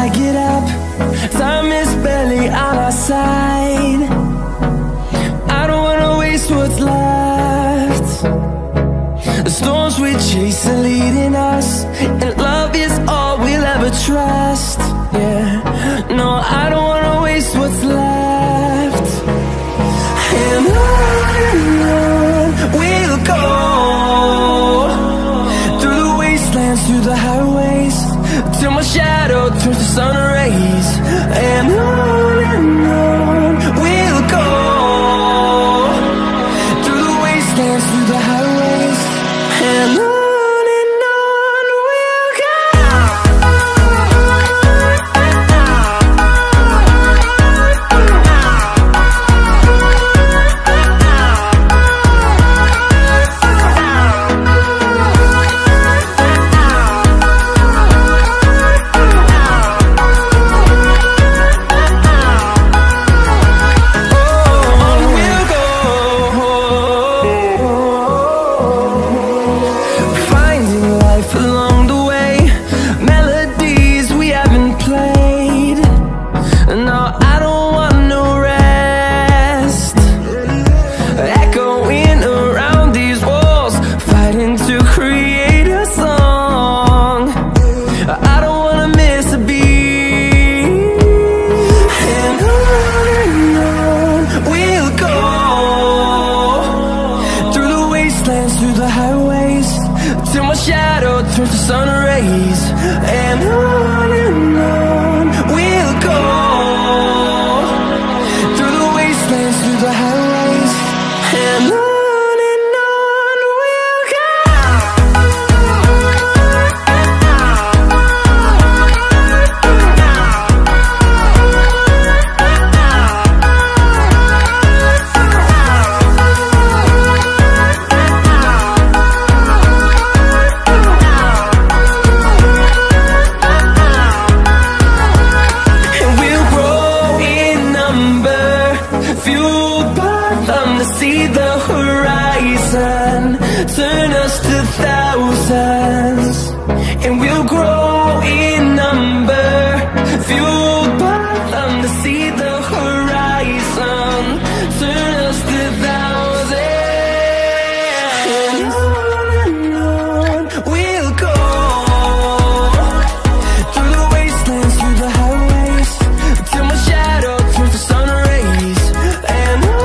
I get up, time is barely on our side. I don't wanna waste what's left. The storms we chase are leading us, and love is all we'll ever trust. Yeah, no, I don't wanna waste what's left. And on we'll go, through the wastelands, through the highways, till my shadow turns to sun rays. And on we'll go, through the wastelands, through the highways, and on we'll go. Through the highways, till my shadow turns to sun rays. And on we'll go, through the wastelands, through the highways, and on we'll go. See the horizon, turn us to thousands, and we'll grow in number, fueled by them. To see the horizon, turn us to thousands, and on we'll go, through the wastelands, through the highways, till my shadow turns to sun rays. And on